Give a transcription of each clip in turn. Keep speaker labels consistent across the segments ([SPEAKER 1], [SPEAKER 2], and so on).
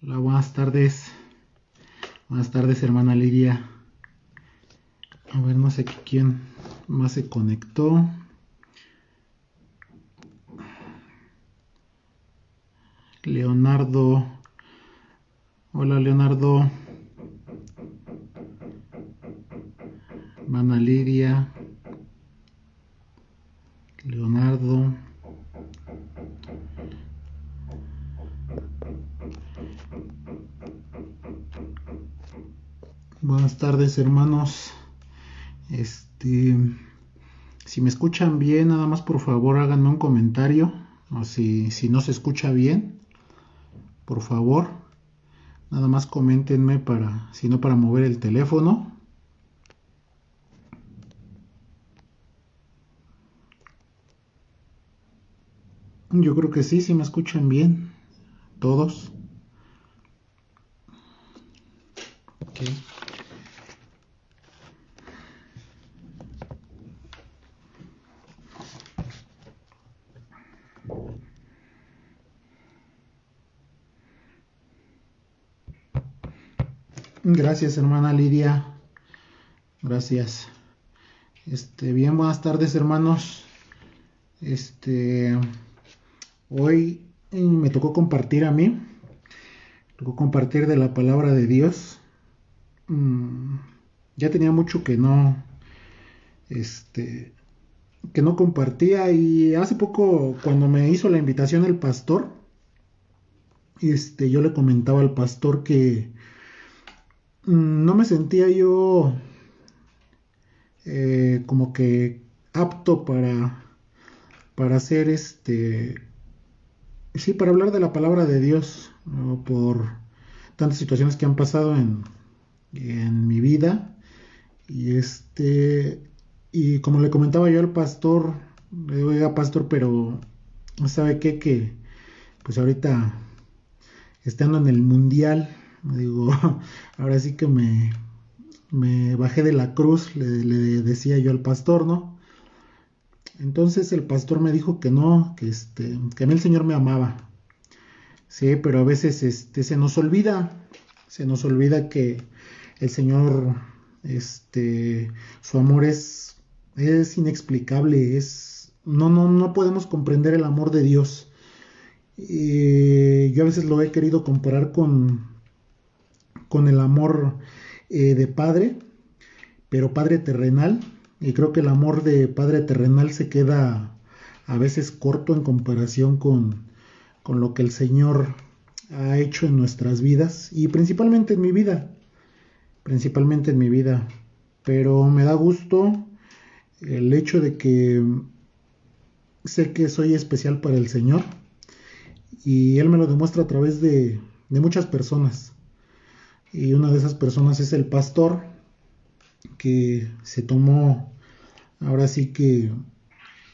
[SPEAKER 1] Hola, buenas tardes. Buenas tardes, hermana Lidia. A ver, no sé quién más se conectó. Leonardo. Hola, Leonardo. Hermana Lidia. Leonardo. Buenas tardes, hermanos. Si me escuchan bien, nada más por favor háganme un comentario. O si no se escucha bien, por favor, nada más coméntenme si no para mover el teléfono. Yo creo que sí me escuchan bien. Todos. Ok. Gracias, hermana Lidia. Gracias. Bien, buenas tardes, hermanos. Hoy me tocó compartir a mí. Tocó compartir de la palabra de Dios. Ya tenía mucho que no compartía, y hace poco cuando me hizo la invitación el pastor, yo le comentaba al pastor que no me sentía yo como que apto para hacer sí, para hablar de la palabra de Dios, ¿no? Por tantas situaciones que han pasado en mi vida. Y como le comentaba yo al pastor, le digo, oiga, pastor, pero ¿sabe qué? Que pues ahorita estando en el mundial, digo, ahora sí que me bajé de la cruz, le decía yo al pastor, ¿no? Entonces el pastor me dijo que no, que a mí el Señor me amaba. Sí, pero a veces se nos olvida que el Señor, su amor es inexplicable, no podemos comprender el amor de Dios. Yo a veces lo he querido comparar con el amor de padre, pero padre terrenal, y creo que el amor de padre terrenal se queda a veces corto en comparación con lo que el Señor ha hecho en nuestras vidas, y principalmente en mi vida. Pero me da gusto el hecho de que sé que soy especial para el Señor, y Él me lo demuestra a través de muchas personas. Y una de esas personas es el pastor, que se tomó ahora sí que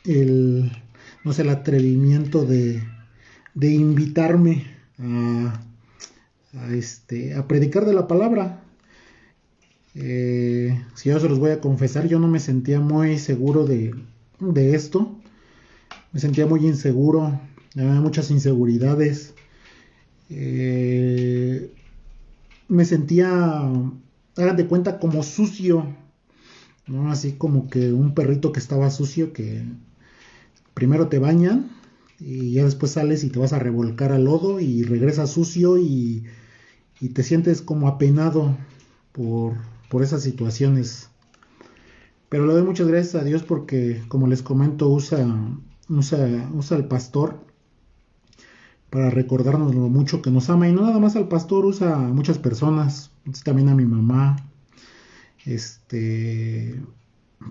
[SPEAKER 1] el, no sé, el atrevimiento de invitarme a predicar de la palabra. Si yo se los voy a confesar, yo no me sentía muy seguro de esto. Me sentía muy inseguro, había muchas inseguridades. Eh, Me sentía, hagan de cuenta, como sucio, ¿no? Así como que un perrito que estaba sucio, que primero te bañan y ya después sales y te vas a revolcar al lodo y regresas sucio, y te sientes como apenado por, por esas situaciones. Pero le doy muchas gracias a Dios porque, como les comento, usa al pastor para recordarnos lo mucho que nos ama. Y no nada más al pastor, usa a muchas personas, también a mi mamá. O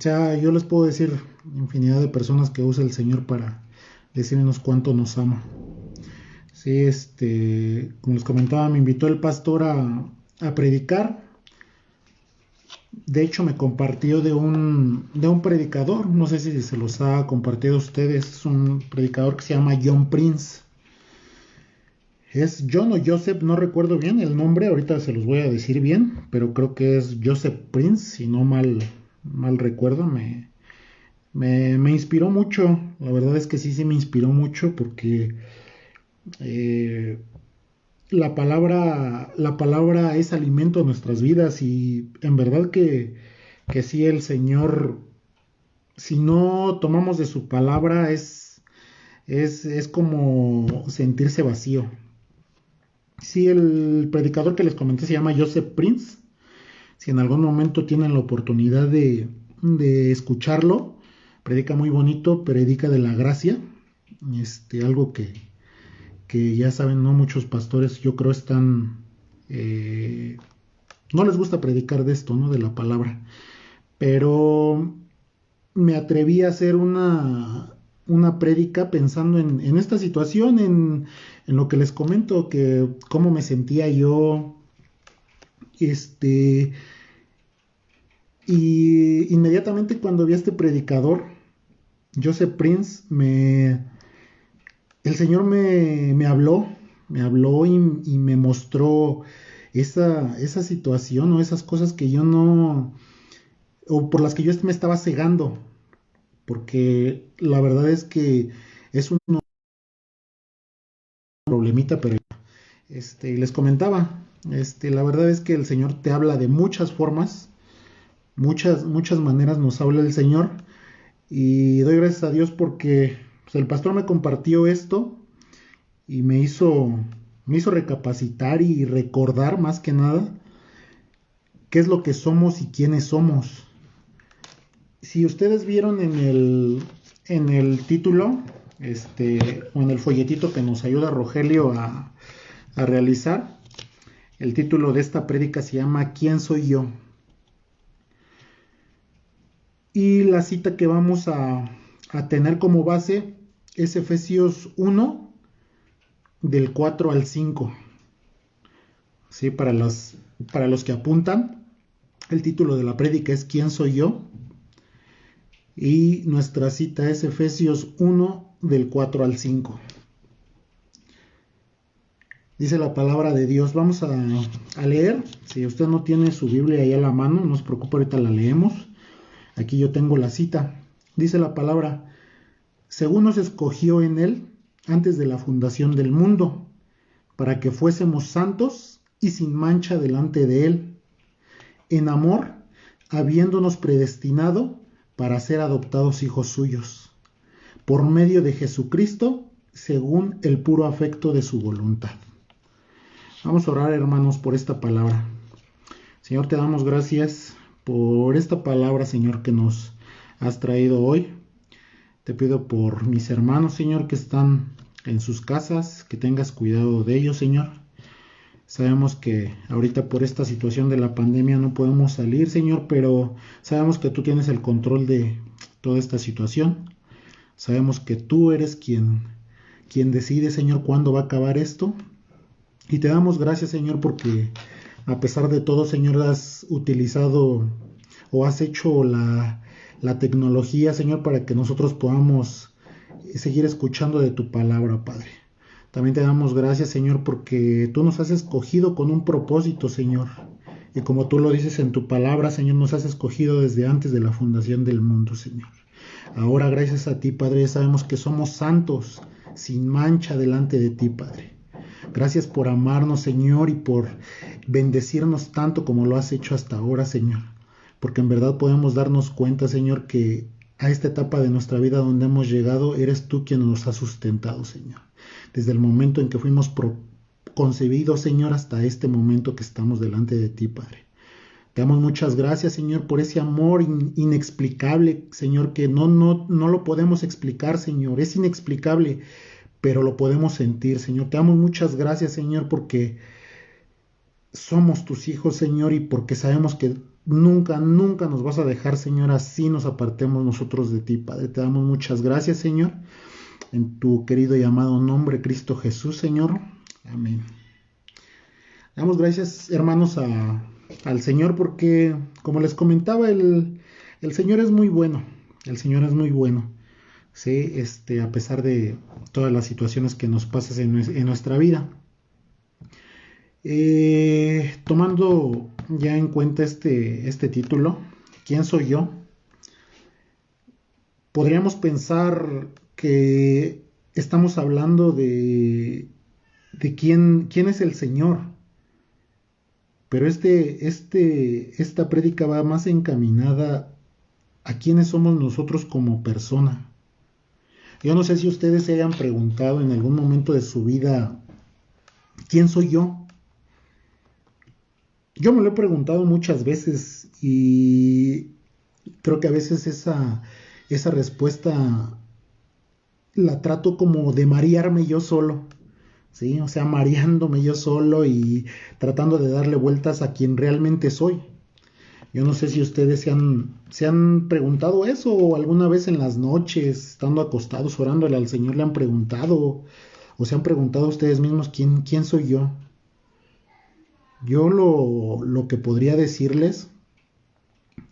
[SPEAKER 1] sea, yo les puedo decir infinidad de personas que usa el Señor para decirnos cuánto nos ama. Sí, como les comentaba, me invitó el pastor a predicar. De hecho, me compartió de un predicador, no sé si se los ha compartido a ustedes, es un predicador que se llama John Prince. Es John o Joseph, no recuerdo bien el nombre, ahorita se los voy a decir bien, pero creo que es Joseph Prince, si no mal recuerdo. Me inspiró mucho, la verdad es que sí me inspiró mucho porque eh, la palabra es alimento a nuestras vidas y en verdad que sí, el Señor, si no tomamos de su palabra, es como sentirse vacío. Sí, el predicador que les comenté se llama Joseph Prince. Si en algún momento tienen la oportunidad de escucharlo, predica muy bonito, predica de la gracia, algo que ya saben, no muchos pastores, yo creo, eh, no les gusta predicar de esto, ¿no? De la palabra. Pero me atreví a hacer una prédica pensando en esta situación, en lo que les comento, que cómo me sentía yo, este, y inmediatamente cuando vi a este predicador, Joseph Prince, el Señor me habló y me mostró esa situación o esas cosas que yo no, o por las que yo me estaba cegando, porque la verdad es que es un problemita, pero les comentaba, la verdad es que el Señor te habla de muchas formas, muchas maneras nos habla el Señor, y doy gracias a Dios porque pues, el pastor me compartió esto y me hizo recapacitar y recordar más que nada qué es lo que somos y quiénes somos. Si ustedes vieron en el título, o en el folletito que nos ayuda Rogelio a realizar, el título de esta prédica se llama ¿Quién soy yo? Y la cita que vamos a tener como base es Efesios 1, del 4 al 5. ¿Sí? Para los que apuntan, el título de la prédica es ¿Quién soy yo? Y nuestra cita es Efesios 1, del 4 al 5. Dice la palabra de Dios. Vamos a leer. Si usted no tiene su Biblia ahí a la mano, no se preocupe, ahorita la leemos. Aquí yo tengo la cita. Dice la palabra: según nos escogió en él antes de la fundación del mundo, para que fuésemos santos y sin mancha delante de él, en amor, habiéndonos predestinado para ser adoptados hijos suyos, por medio de Jesucristo, según el puro afecto de su voluntad. Vamos a orar, hermanos, por esta palabra. Señor, te damos gracias por esta palabra, Señor, que nos has traído hoy. Te pido por mis hermanos, Señor, que están en sus casas, que tengas cuidado de ellos, Señor. Sabemos que ahorita por esta situación de la pandemia no podemos salir, Señor, pero sabemos que tú tienes el control de toda esta situación. Sabemos que tú eres quien decide, Señor, cuándo va a acabar esto. Y te damos gracias, Señor, porque a pesar de todo, Señor, has utilizado o has hecho la tecnología, Señor, para que nosotros podamos seguir escuchando de tu palabra, Padre. También te damos gracias, Señor, porque tú nos has escogido con un propósito, Señor. Y como tú lo dices en tu palabra, Señor, nos has escogido desde antes de la fundación del mundo, Señor. Ahora, gracias a ti, Padre, sabemos que somos santos, sin mancha delante de ti, Padre. Gracias por amarnos, Señor, y por bendecirnos tanto como lo has hecho hasta ahora, Señor. Porque en verdad podemos darnos cuenta, Señor, que a esta etapa de nuestra vida donde hemos llegado, eres tú quien nos ha sustentado, Señor. Desde el momento en que fuimos concebidos, Señor, hasta este momento que estamos delante de ti, Padre. Te damos muchas gracias, Señor, por ese amor inexplicable, Señor, que no lo podemos explicar, Señor. Es inexplicable, pero lo podemos sentir, Señor. Te damos muchas gracias, Señor, porque somos tus hijos, Señor, y porque sabemos que nunca nos vas a dejar, Señor, así nos apartemos nosotros de ti, Padre. Te damos muchas gracias, Señor, en tu querido y amado nombre, Cristo Jesús, Señor. Amén. Damos gracias, hermanos, al Señor, porque, como les comentaba, el Señor es muy bueno. El Señor es muy bueno. Sí, a pesar de todas las situaciones que nos pasan en nuestra vida. Tomando ya en cuenta este título, ¿quién soy yo? Podríamos pensar que estamos hablando de de quién es el Señor. Pero esta prédica va más encaminada a quiénes somos nosotros como persona. Yo no sé si ustedes se hayan preguntado en algún momento de su vida, ¿quién soy yo? Yo me lo he preguntado muchas veces y creo que a veces esa respuesta la trato como de marearme yo solo, ¿sí? O sea, mareándome yo solo y tratando de darle vueltas a quien realmente soy. Yo no sé si ustedes se han preguntado eso o alguna vez en las noches, estando acostados orándole al Señor, le han preguntado o se han preguntado ustedes mismos quién soy yo. Yo lo que podría decirles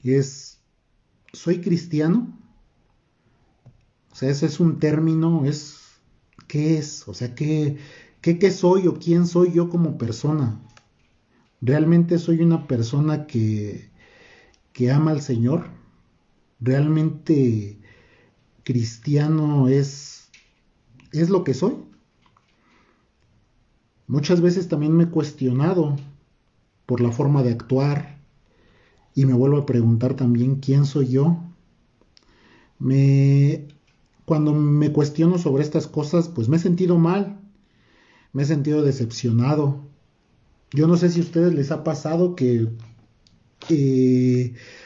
[SPEAKER 1] es, soy cristiano. O sea, ese es un término, ¿qué es? O sea, ¿qué soy o quién soy yo como persona? ¿Realmente soy una persona que ama al Señor? ¿Realmente cristiano es lo que soy? Muchas veces también me he cuestionado por la forma de actuar y me vuelvo a preguntar también quién soy yo. Me, Cuando me cuestiono sobre estas cosas, pues me he sentido mal, me he sentido decepcionado. Yo no sé si a ustedes les ha pasado que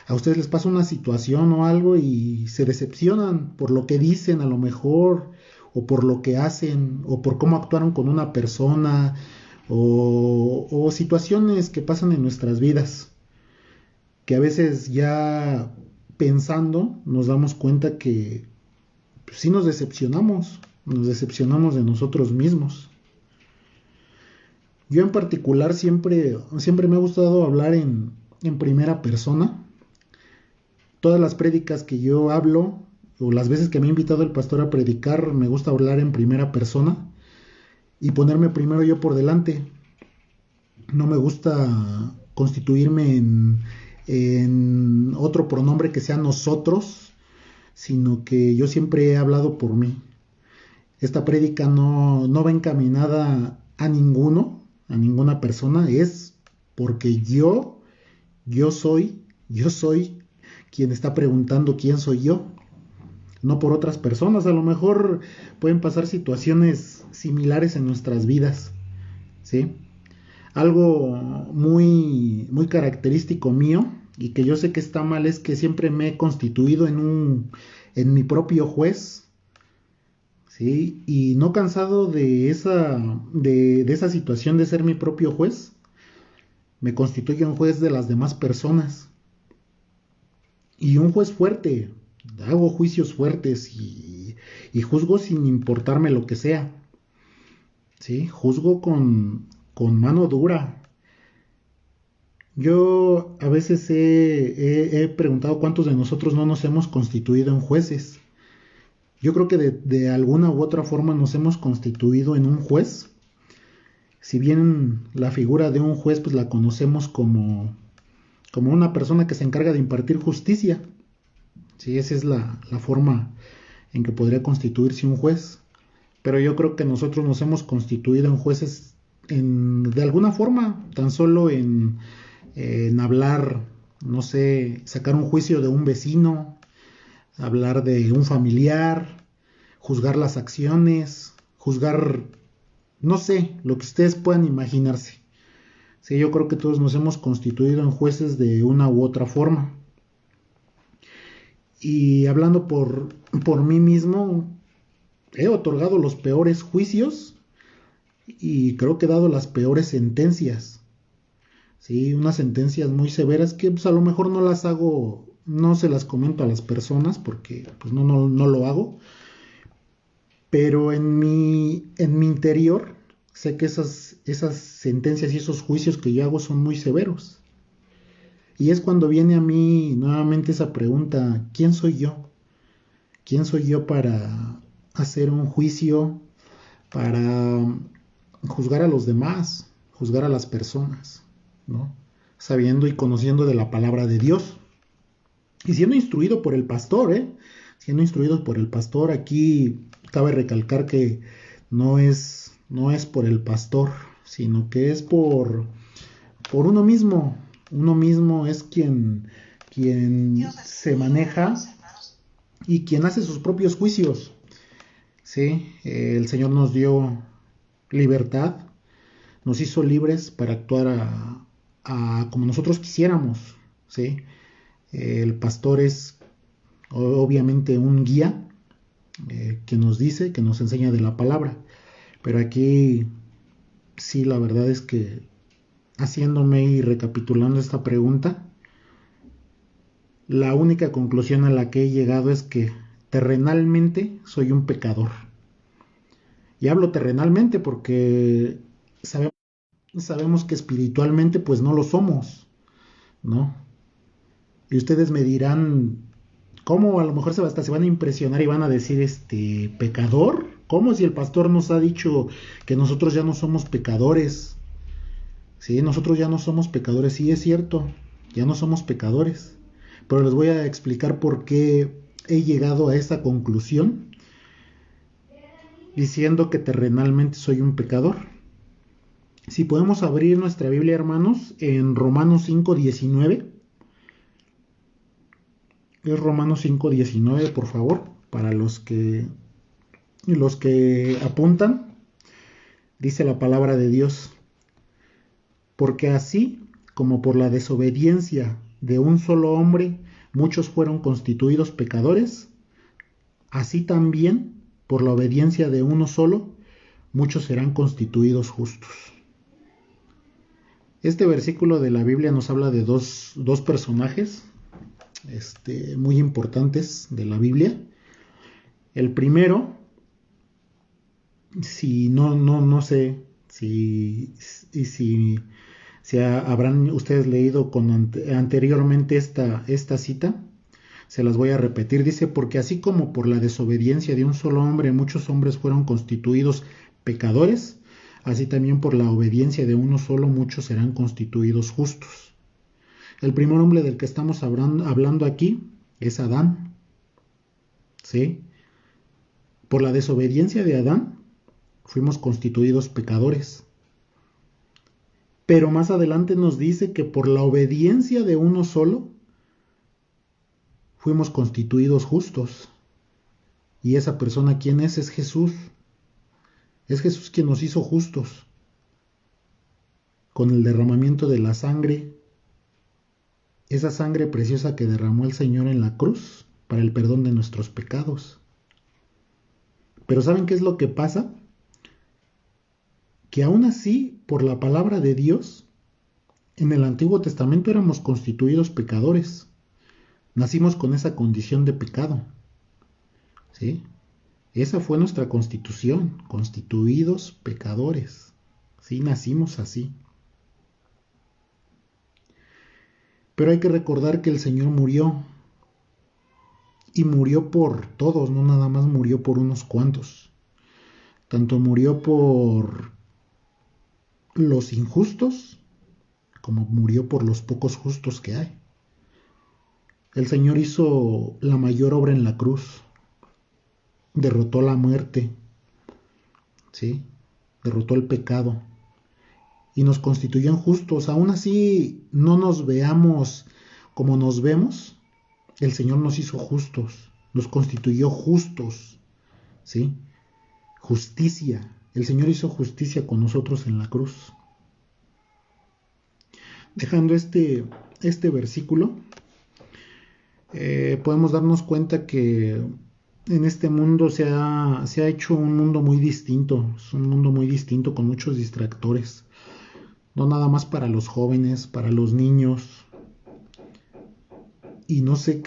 [SPEAKER 1] a ustedes les pasa una situación o algo y se decepcionan por lo que dicen a lo mejor, o por lo que hacen, o por cómo actuaron con una persona, o situaciones que pasan en nuestras vidas, que a veces ya pensando nos damos cuenta que pues, sí nos decepcionamos de nosotros mismos. Yo en particular siempre me ha gustado hablar en primera persona. Todas las prédicas que yo hablo, o las veces que me ha invitado el pastor a predicar, me gusta hablar en primera persona y ponerme primero yo por delante. No me gusta constituirme en otro pronombre que sea nosotros, sino que yo siempre he hablado por mí. Esta prédica no va encaminada a ninguna persona, es porque yo soy quien está preguntando quién soy yo, no por otras personas. A lo mejor pueden pasar situaciones similares en nuestras vidas, ¿sí? Algo muy característico mío y que yo sé que está mal es que siempre me he constituido en mi propio juez, ¿sí? Y no cansado de esa situación de ser mi propio juez, me constituyo en juez de las demás personas. Y un juez fuerte, hago juicios fuertes y juzgo sin importarme lo que sea, ¿sí? Juzgo con mano dura. Yo a veces he preguntado cuántos de nosotros no nos hemos constituido en jueces. Yo creo que de alguna u otra forma nos hemos constituido en un juez. Si bien la figura de un juez pues la conocemos como una persona que se encarga de impartir justicia. Sí, esa es la forma en que podría constituirse un juez. Pero yo creo que nosotros nos hemos constituido en jueces de alguna forma, tan solo en hablar, no sé, sacar un juicio de un vecino, hablar de un familiar, juzgar las acciones, juzgar, no sé, lo que ustedes puedan imaginarse. Sí, yo creo que todos nos hemos constituido en jueces de una u otra forma. Y hablando por mí mismo, he otorgado los peores juicios y creo que he dado las peores sentencias. Sí, unas sentencias muy severas que pues a lo mejor no las hago, no se las comento a las personas porque pues no lo hago, pero en mi interior sé que esas sentencias y esos juicios que yo hago son muy severos. Y es cuando viene a mí nuevamente esa pregunta, ¿quién soy yo? ¿Quién soy yo para hacer un juicio, para juzgar a los demás, juzgar a las personas, ¿no? Sabiendo y conociendo de la palabra de Dios. Y siendo instruido por el pastor, Siendo instruido por el pastor, aquí cabe recalcar que no es no es por el pastor, sino que es por uno mismo. Uno mismo es quien se maneja y quien hace sus propios juicios. ¿Sí? El Señor nos dio libertad, nos hizo libres para actuar como nosotros quisiéramos. ¿Sí? El pastor es obviamente un guía que nos dice, que nos enseña de la palabra. Pero aquí sí, la verdad es que haciéndome y recapitulando esta pregunta, la única conclusión a la que he llegado es que terrenalmente soy un pecador. Y hablo terrenalmente porque sabemos que espiritualmente pues no lo somos, ¿no? Y ustedes me dirán, ¿cómo? A lo mejor hasta se van a impresionar y van a decir, ¿pecador? ¿Cómo si el pastor nos ha dicho que nosotros ya no somos pecadores? Sí, nosotros ya no somos pecadores, sí es cierto, ya no somos pecadores. Pero les voy a explicar por qué he llegado a esa conclusión diciendo que terrenalmente soy un pecador. Si podemos abrir nuestra Biblia, hermanos, en Romanos 5:19. Es Romanos 5:19, por favor, para los que apuntan. Dice la palabra de Dios: porque así como por la desobediencia de un solo hombre muchos fueron constituidos pecadores, así también por la obediencia de uno solo muchos serán constituidos justos. Este versículo de la Biblia nos habla de dos personajes muy importantes de la Biblia. El primero, si no sé si habrán ustedes leído anteriormente esta cita, se las voy a repetir. Dice: porque así como por la desobediencia de un solo hombre muchos hombres fueron constituidos pecadores, así también por la obediencia de uno solo muchos serán constituidos justos. El primer hombre del que estamos hablando aquí es Adán. ¿Sí? Por la desobediencia de Adán fuimos constituidos pecadores. Pero más adelante nos dice que por la obediencia de uno solo fuimos constituidos justos. ¿Y esa persona quién es? Es Jesús. Es Jesús quien nos hizo justos. Con el derramamiento de la sangre, esa sangre preciosa que derramó el Señor en la cruz para el perdón de nuestros pecados. Pero ¿saben qué es lo que pasa? Que aún así, por la palabra de Dios, en el Antiguo Testamento éramos constituidos pecadores. Nacimos con esa condición de pecado. ¿Sí? Esa fue nuestra constitución, constituidos pecadores. Sí, nacimos así. Pero hay que recordar que el Señor murió. Y murió por todos, no nada más murió por unos cuantos. Tanto murió por los injustos, como murió por los pocos justos que hay. El Señor hizo la mayor obra en la cruz. Derrotó la muerte. ¿Sí? Derrotó el pecado. Y nos constituyó en justos. Aún así no nos veamos como nos vemos. El Señor nos hizo justos. Nos constituyó justos. ¿Sí? Justicia. El Señor hizo justicia con nosotros en la cruz. Dejando este versículo, podemos darnos cuenta que en este mundo se ha hecho un mundo muy distinto. Es un mundo muy distinto con muchos distractores. No nada más para los jóvenes, para los niños. Y no sé en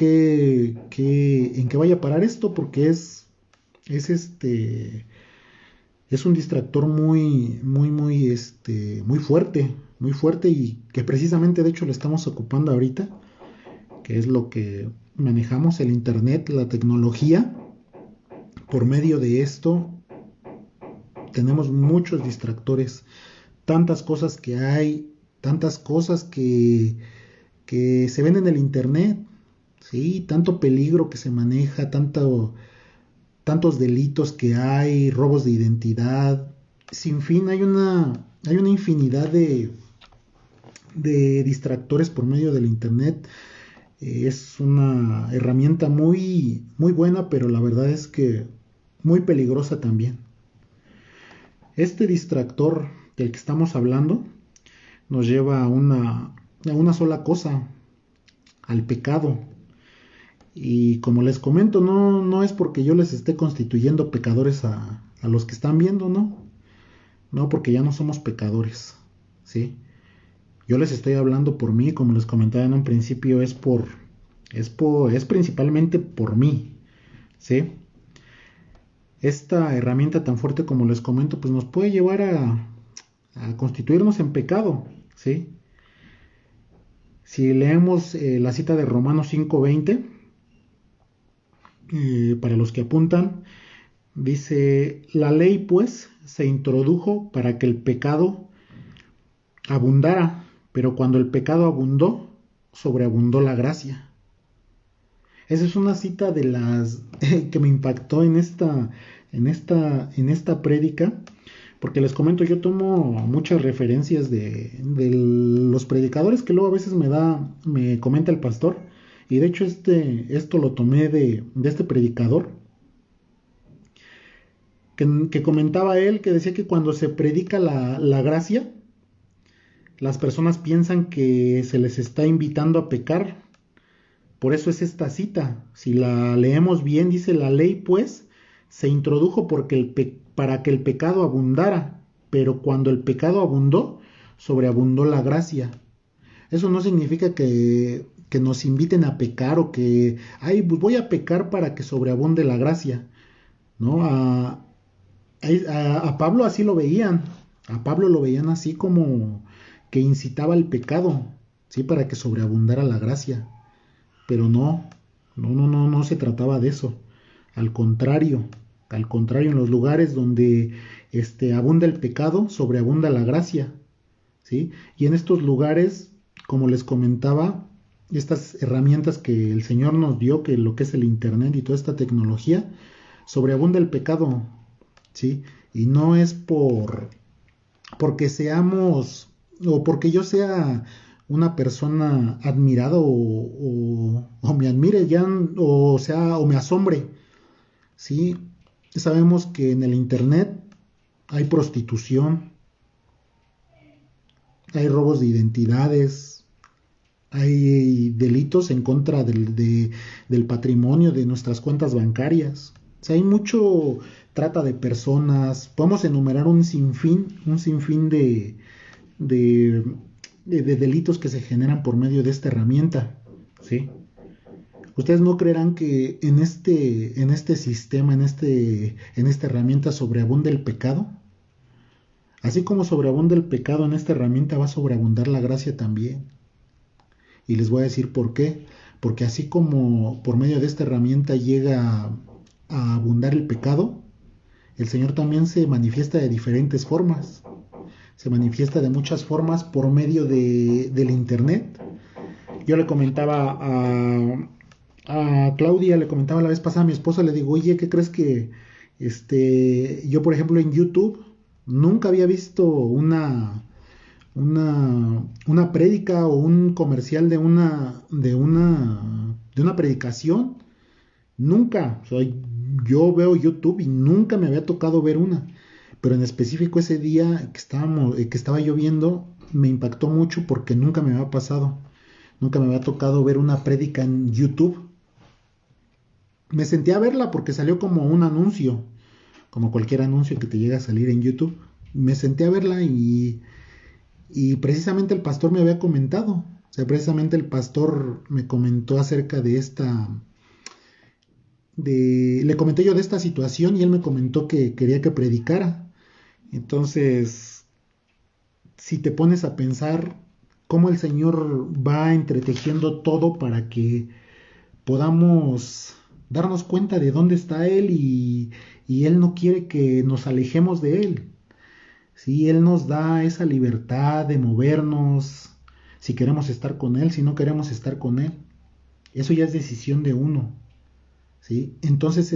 [SPEAKER 1] qué vaya a parar esto, porque es un distractor muy fuerte, y que precisamente de hecho lo estamos ocupando ahorita, que es lo que manejamos, el internet, la tecnología. Por medio de esto tenemos muchos distractores, tantas cosas que hay, tantas cosas que se ven en el internet, ¿sí? Tanto peligro que se maneja, tantos delitos que hay, robos de identidad, sin fin, hay una infinidad de distractores por medio del internet. Es una herramienta muy, muy buena, pero la verdad es que muy peligrosa también. Este distractor del que estamos hablando nos lleva a una sola cosa, al pecado. Y como les comento, no es porque yo les esté constituyendo pecadores a los que están viendo, ¿no? No, porque ya no somos pecadores, ¿sí? Yo les estoy hablando por mí, como les comentaba en un principio, es principalmente por mí, ¿sí? Esta herramienta tan fuerte como les comento, pues nos puede llevar a constituirnos en pecado, ¿sí? Si leemos la cita de Romanos 5:20, para los que apuntan, dice, la ley pues se introdujo para que el pecado abundara, pero cuando el pecado abundó, sobreabundó la gracia. Esa es una cita de las que me impactó en esta prédica, porque les comento, yo tomo muchas referencias de los predicadores que luego a veces me comenta el pastor, y de hecho esto lo tomé de este predicador, que comentaba él, que decía que cuando se predica la gracia, las personas piensan que se les está invitando a pecar. Por eso es esta cita. Si la leemos bien, dice la ley, pues, se introdujo para que el pecado abundara, pero cuando el pecado abundó, sobreabundó la gracia. Eso no significa que nos inviten a pecar o que, ay, pues voy a pecar para que sobreabunde la gracia, ¿no? A Pablo así lo veían. A Pablo lo veían así como que incitaba al pecado, ¿sí? Para que sobreabundara la gracia. Pero no se trataba de eso. Al contrario, en los lugares donde abunda el pecado, sobreabunda la gracia, ¿sí? Y en estos lugares, como les comentaba, estas herramientas que el Señor nos dio, que lo que es el internet y toda esta tecnología, sobreabunda el pecado, ¿sí? Y no es porque seamos o porque yo sea una persona admirada o me admire ya, o me asombre, ¿sí? Sabemos que en el internet hay prostitución, hay robos de identidades, hay delitos en contra del patrimonio de nuestras cuentas bancarias. O sea, hay mucho trata de personas. Podemos enumerar un sinfín de, de delitos que se generan por medio de esta herramienta, ¿sí? Ustedes no creerán que en este sistema, en esta herramienta sobreabunda el pecado. Así como sobreabunda el pecado en esta herramienta, va a sobreabundar la gracia también. Y les voy a decir por qué. Porque así como por medio de esta herramienta llega a abundar el pecado, el Señor también se manifiesta de diferentes formas. Se manifiesta de muchas formas por medio del internet. Yo le comentaba a Claudia, le comentaba la vez pasada a mi esposa, le digo, oye, ¿qué crees que yo, por ejemplo, en YouTube nunca había visto una prédica o un comercial de una predicación? Nunca. O sea, yo veo YouTube y nunca me había tocado ver una. Pero en específico ese día que estaba lloviendo, me impactó mucho porque nunca me había pasado. Nunca me había tocado ver una prédica en YouTube. Me senté a verla porque salió como un anuncio, como cualquier anuncio que te llega a salir en YouTube. Me senté a verla y precisamente el pastor me había comentado. O sea, precisamente el pastor me comentó acerca de le comenté yo de esta situación y él me comentó que quería que predicara. Entonces, si te pones a pensar cómo el Señor va entretejiendo todo para que podamos darnos cuenta de dónde está Él y Él no quiere que nos alejemos de Él. Sí, Él nos da esa libertad de movernos, si queremos estar con Él, si no queremos estar con Él. Eso ya es decisión de uno. ¿Sí? Entonces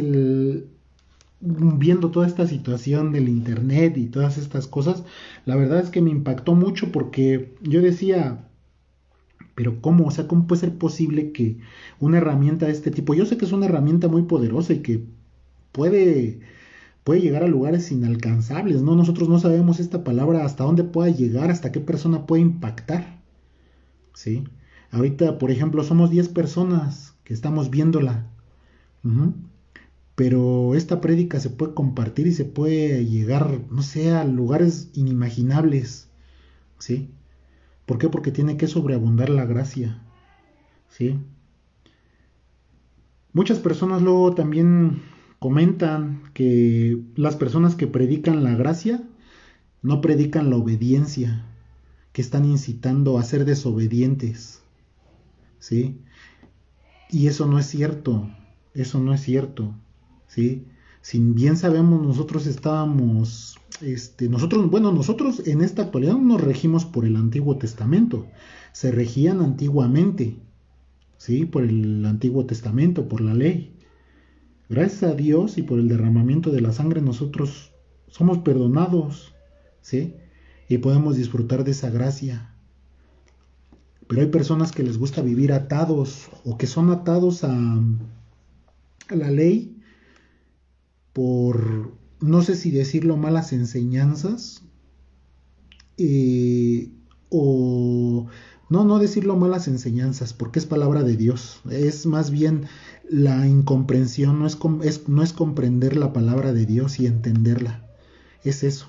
[SPEAKER 1] viendo toda esta situación del internet y todas estas cosas, la verdad es que me impactó mucho porque yo decía, pero ¿cómo? O sea, ¿cómo puede ser posible que una herramienta de este tipo, yo sé que es una herramienta muy poderosa y que puede, puede llegar a lugares inalcanzables, ¿no? Nosotros no sabemos esta palabra hasta dónde pueda llegar, hasta qué persona puede impactar, ¿sí? Ahorita, por ejemplo, somos 10 personas que estamos viéndola. Ujú. Pero esta prédica se puede compartir y se puede llegar, no sé, a lugares inimaginables, ¿sí? ¿Por qué? Porque tiene que sobreabundar la gracia, ¿sí? Muchas personas luego también comentan que las personas que predican la gracia no predican la obediencia, que están incitando a ser desobedientes, ¿sí? Y eso no es cierto, eso no es cierto, ¿sí? Si bien sabemos, nosotros estábamos, nosotros en esta actualidad no nos regimos por el Antiguo Testamento, se regían antiguamente, ¿sí? Por el Antiguo Testamento, por la ley. Gracias a Dios y por el derramamiento de la sangre nosotros somos perdonados, ¿sí? Y podemos disfrutar de esa gracia. Pero hay personas que les gusta vivir atados o que son atados a la ley por, no sé si decirlo, malas enseñanzas, eh, o no decirlo malas enseñanzas, porque es palabra de Dios, es más bien la incomprensión, no es comprender la palabra de Dios y entenderla, es eso,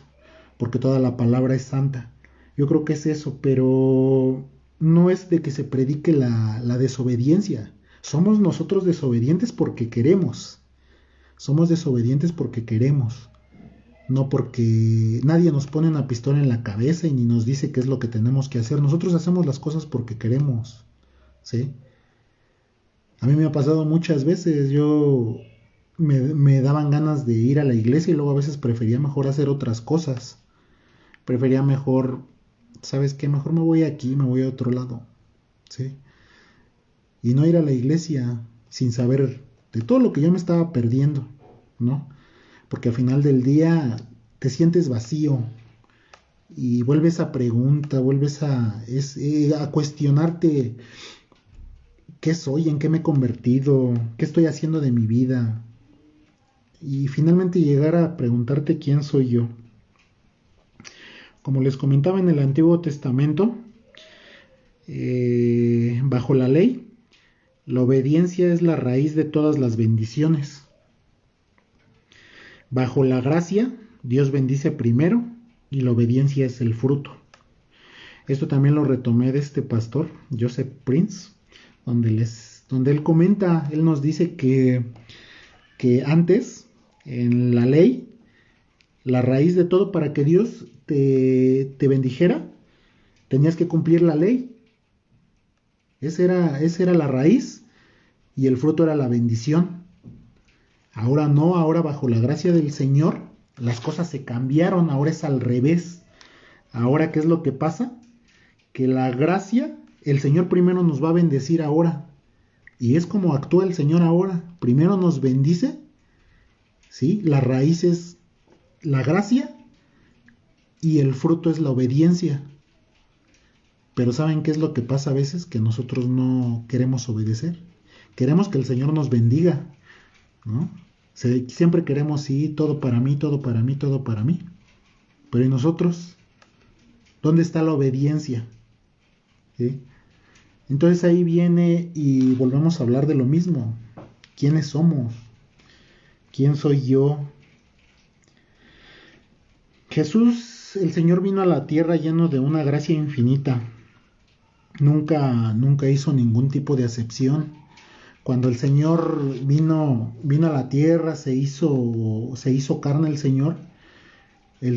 [SPEAKER 1] porque toda la palabra es santa. Yo creo que es eso, pero no es de que se predique la desobediencia. Somos nosotros desobedientes porque queremos. Somos desobedientes porque queremos, no porque nadie nos pone una pistola en la cabeza y ni nos dice qué es lo que tenemos que hacer. Nosotros hacemos las cosas porque queremos, ¿sí? A mí me ha pasado muchas veces, me daban ganas de ir a la iglesia y luego a veces prefería mejor hacer otras cosas. Prefería mejor, ¿sabes qué? Mejor me voy aquí, me voy a otro lado, ¿sí? Y no ir a la iglesia sin saber de todo lo que yo me estaba perdiendo, ¿no? Porque al final del día te sientes vacío y vuelves a pregunta, a cuestionarte qué soy, en qué me he convertido, qué estoy haciendo de mi vida y finalmente llegar a preguntarte quién soy yo. Como les comentaba en el Antiguo Testamento, bajo la ley, la obediencia es la raíz de todas las bendiciones. Bajo la gracia, Dios bendice primero y la obediencia es el fruto. Esto también lo retomé de este pastor, Joseph Prince, donde él comenta, él nos dice que antes, en la ley, la raíz de todo para que Dios te bendijera, tenías que cumplir la ley. Esa era la raíz y el fruto era la bendición. Ahora no, ahora bajo la gracia del Señor, las cosas se cambiaron, ahora es al revés. Ahora, ¿qué es lo que pasa? Que la gracia, el Señor primero nos va a bendecir ahora. Y es como actúa el Señor ahora. Primero nos bendice, ¿sí? La raíz es la gracia y el fruto es la obediencia. Pero ¿saben qué es lo que pasa a veces? Que nosotros no queremos obedecer. Queremos que el Señor nos bendiga, ¿no? Siempre queremos, sí, todo para mí, todo para mí, todo para mí. Pero ¿y nosotros? ¿Dónde está la obediencia? ¿Sí? Entonces ahí viene y volvemos a hablar de lo mismo. ¿Quiénes somos? ¿Quién soy yo? Jesús, el Señor vino a la tierra lleno de una gracia infinita. Nunca hizo ningún tipo de acepción. Cuando el Señor vino a la tierra, se hizo carne el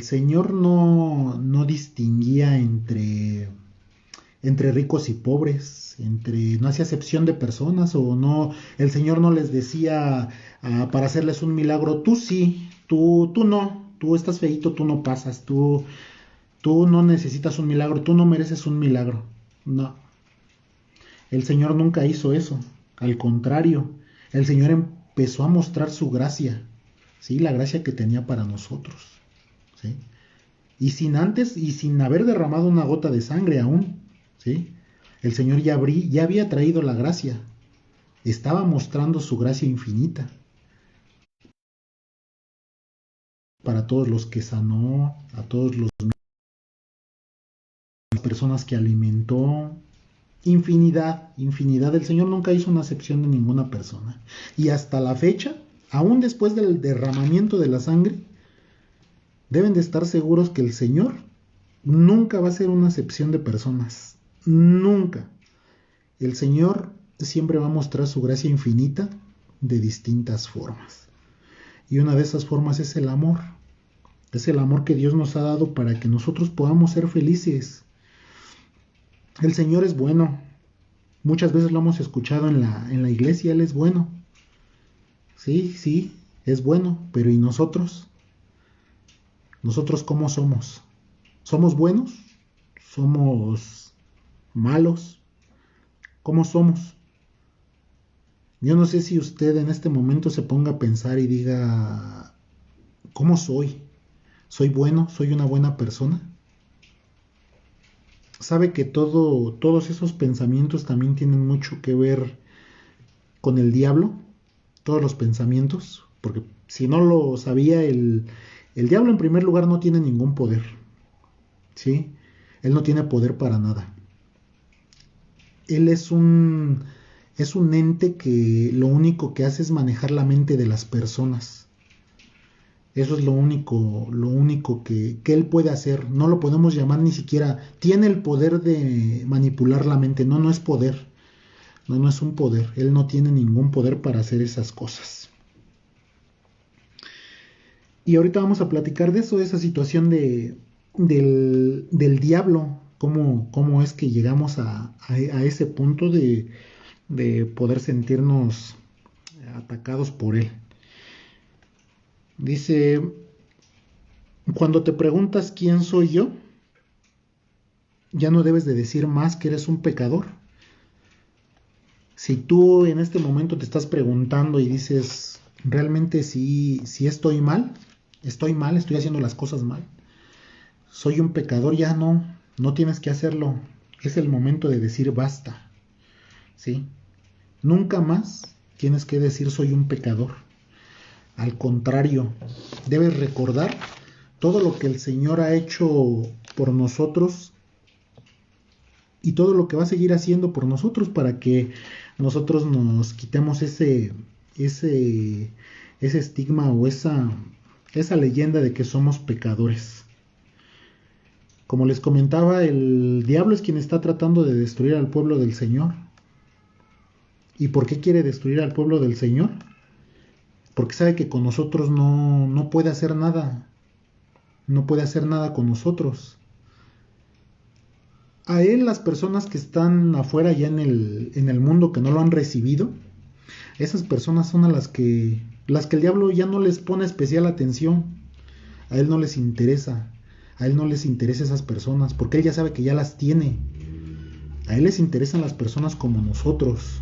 [SPEAKER 1] Señor no distinguía entre ricos y pobres, no hacía acepción de personas o no, el Señor no les decía para hacerles un milagro, tú sí, tú no, tú estás feíto, tú no pasas, tú no necesitas un milagro, tú no mereces un milagro. No, el Señor nunca hizo eso, al contrario, el Señor empezó a mostrar su gracia, ¿sí? La gracia que tenía para nosotros, ¿sí? Y sin antes, y sin haber derramado una gota de sangre aún, ¿sí? El Señor ya había traído la gracia, estaba mostrando su gracia infinita para todos los que sanó, a todas las personas que alimentó, infinidad, infinidad. El Señor nunca hizo una acepción de ninguna persona. Y hasta la fecha, aún después del derramamiento de la sangre, deben de estar seguros que el Señor nunca va a ser una acepción de personas. Nunca. El Señor siempre va a mostrar su gracia infinita de distintas formas. Y una de esas formas es el amor. Es el amor que Dios nos ha dado para que nosotros podamos ser felices. El Señor es bueno. Muchas veces lo hemos escuchado en la iglesia, Él es bueno. Sí, sí, es bueno, pero ¿y nosotros? ¿Nosotros cómo somos? ¿Somos buenos? ¿Somos malos? ¿Cómo somos? Yo no sé si usted en este momento se ponga a pensar y diga, ¿cómo soy? ¿Soy bueno? ¿Soy una buena persona? Sabe que todos esos pensamientos también tienen mucho que ver con el diablo, todos los pensamientos, porque si no lo sabía, el diablo en primer lugar no tiene ningún poder, ¿sí? Él no tiene poder para nada. Él es un ente que lo único que hace es manejar la mente de las personas. Eso es lo único que él puede hacer. No lo podemos llamar ni siquiera, tiene el poder de manipular la mente. No, no es poder. No, no es un poder. Él no tiene ningún poder para hacer esas cosas. Y ahorita vamos a platicar de eso, de esa situación del diablo. Cómo es que llegamos a ese punto de poder sentirnos atacados por él. Dice, cuando te preguntas quién soy yo, ya no debes de decir más que eres un pecador. Si tú en este momento te estás preguntando y dices, realmente sí estoy mal, estoy haciendo las cosas mal, soy un pecador, ya no tienes que hacerlo. Es el momento de decir basta, ¿sí? Nunca más tienes que decir soy un pecador. Al contrario, debes recordar todo lo que el Señor ha hecho por nosotros y todo lo que va a seguir haciendo por nosotros para que nosotros nos quitemos ese estigma o esa leyenda de que somos pecadores. Como les comentaba, el diablo es quien está tratando de destruir al pueblo del Señor. ¿Y por qué quiere destruir al pueblo del Señor? Porque sabe que con nosotros no puede hacer nada. No puede hacer nada con nosotros. A él, las personas que están afuera ya en el mundo, que no lo han recibido, esas personas son a las que el diablo ya no les pone especial atención. A él no les interesa. A él no les interesa esas personas, porque él ya sabe que ya las tiene. A él les interesan las personas como nosotros,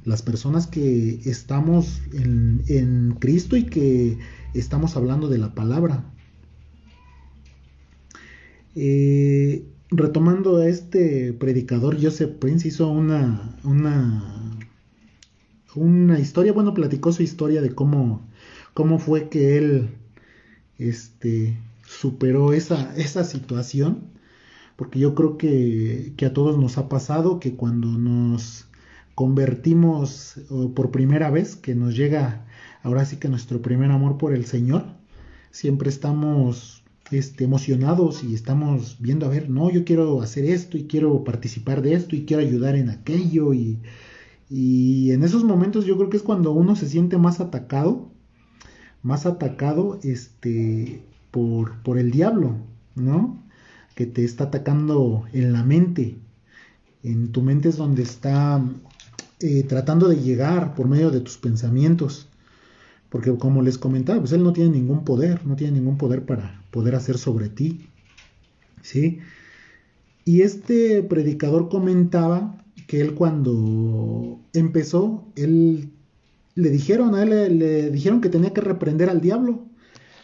[SPEAKER 1] las personas que estamos en Cristo y que estamos hablando de la palabra. Retomando a este predicador, Joseph Prince hizo una historia, bueno, platicó su historia de cómo fue que él superó esa situación, porque yo creo que a todos nos ha pasado que cuando nos convertimos por primera vez, que nos llega ahora sí que nuestro primer amor por el Señor, siempre estamos emocionados y estamos viendo, a ver, no, yo quiero hacer esto y quiero participar de esto y quiero ayudar en aquello y en esos momentos yo creo que es cuando uno se siente más atacado por el diablo, ¿no? Que te está atacando en la mente. En tu mente es donde está tratando de llegar por medio de tus pensamientos. Porque como les comentaba, pues él no tiene ningún poder para poder hacer sobre ti, ¿sí? Y este predicador comentaba que él cuando empezó, él le dijeron a él, le dijeron que tenía que reprender al diablo.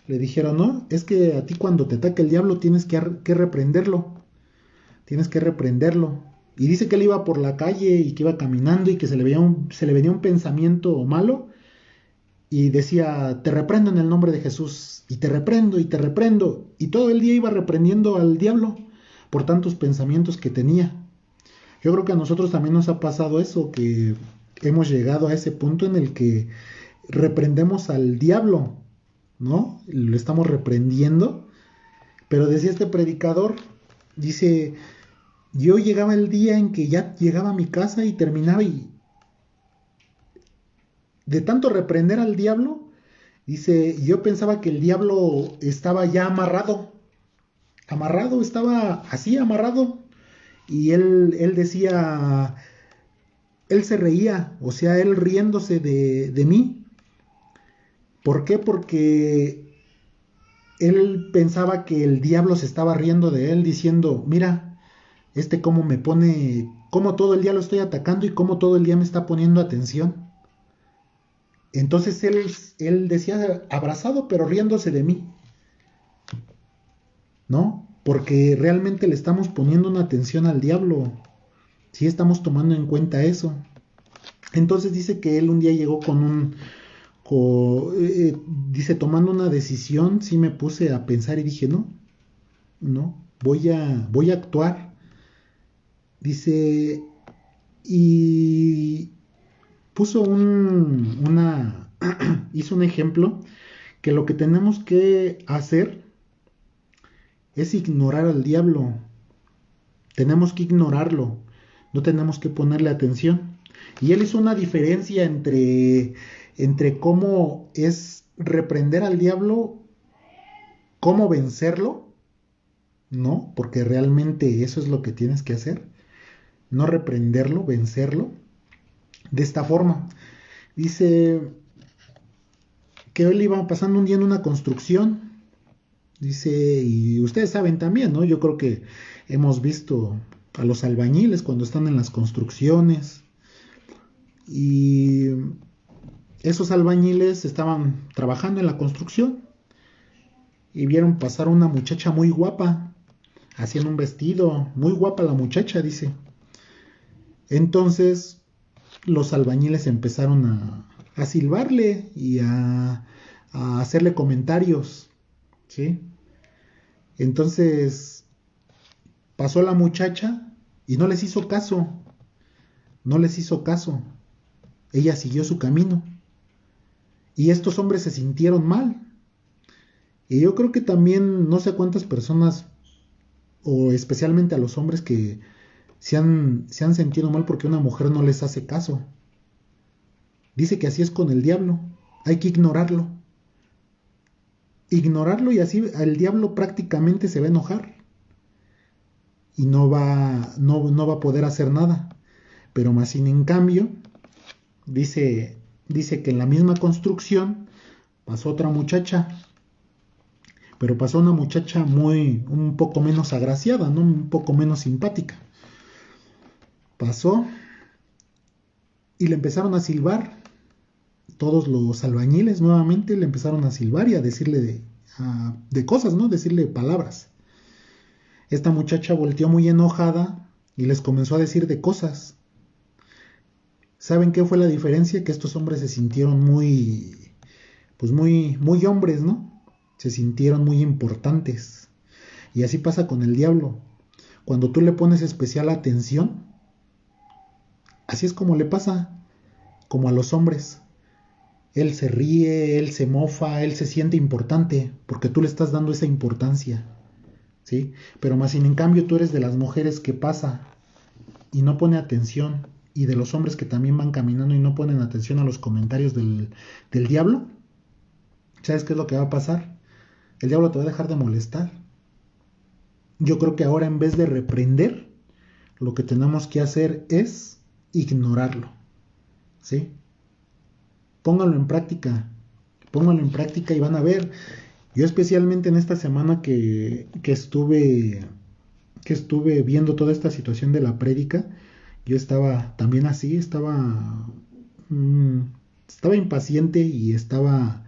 [SPEAKER 1] Le dijeron, no, es que a ti cuando te ataque el diablo tienes que reprenderlo. Tienes que reprenderlo. Y dice que él iba por la calle y que iba caminando y que se le venía un pensamiento malo y decía, te reprendo en el nombre de Jesús, y te reprendo, y te reprendo. Y todo el día iba reprendiendo al diablo por tantos pensamientos que tenía. Yo creo que a nosotros también nos ha pasado eso, que hemos llegado a ese punto en el que reprendemos al diablo, ¿no? Lo estamos reprendiendo. Pero decía este predicador, dice, yo llegaba el día en que ya llegaba a mi casa y terminaba y de tanto reprender al diablo, dice, yo pensaba que el diablo estaba ya amarrado, estaba así amarrado. Y él decía, él se reía, o sea, él riéndose de mí. ¿Por qué? Porque él pensaba que el diablo se estaba riendo de él, diciendo, mira, cómo me pone, cómo todo el día lo estoy atacando y cómo todo el día me está poniendo atención. Entonces él decía abrazado, pero riéndose de mí, ¿no? Porque realmente le estamos poniendo una atención al diablo, sí estamos tomando en cuenta eso. Entonces dice que él un día llegó dice, tomando una decisión, sí me puse a pensar y dije, no, voy a actuar. Dice, y puso hizo un ejemplo que lo que tenemos que hacer es ignorar al diablo. Tenemos que ignorarlo, no tenemos que ponerle atención. Y él hizo una diferencia entre cómo es reprender al diablo, cómo vencerlo, ¿no? Porque realmente eso es lo que tienes que hacer, no reprenderlo, vencerlo. De esta forma, dice que él iba pasando un día en una construcción, dice, y ustedes saben también, ¿no? Yo creo que hemos visto a los albañiles cuando están en las construcciones y esos albañiles estaban trabajando en la construcción y vieron pasar una muchacha muy guapa, haciendo un vestido, muy guapa la muchacha, dice. Entonces los albañiles empezaron a silbarle y a hacerle comentarios, ¿sí? Entonces pasó la muchacha y no les hizo caso, no les hizo caso. Ella siguió su camino y estos hombres se sintieron mal. Y yo creo que también no sé cuántas personas, o especialmente a los hombres que se han sentido mal porque una mujer no les hace caso. Dice que así es con el diablo, hay que ignorarlo. Ignorarlo y así el diablo prácticamente se va a enojar y no va a poder hacer nada. Pero más sin en cambio, dice que en la misma construcción pasó otra muchacha, pero pasó una muchacha un poco menos agraciada, ¿no? Un poco menos simpática. Pasó y le empezaron a silbar. Todos los albañiles nuevamente le empezaron a silbar y a decirle de cosas, ¿no? Decirle palabras. Esta muchacha volteó muy enojada y les comenzó a decir de cosas. ¿Saben qué fue la diferencia? Que estos hombres se sintieron muy hombres, ¿no? Se sintieron muy importantes. Y así pasa con el diablo. Cuando tú le pones especial atención, así es como le pasa, como a los hombres. Él se ríe, él se mofa, él se siente importante, porque tú le estás dando esa importancia, ¿sí? Pero más sin en cambio tú eres de las mujeres que pasa y no pone atención, y de los hombres que también van caminando y no ponen atención a los comentarios del diablo. ¿Sabes qué es lo que va a pasar? El diablo te va a dejar de molestar. Yo creo que ahora en vez de reprender, lo que tenemos que hacer es ignorarlo, ¿sí? Pónganlo en práctica y van a ver. Yo especialmente en esta semana que estuve viendo toda esta situación de la prédica, yo estaba también así, estaba estaba impaciente y estaba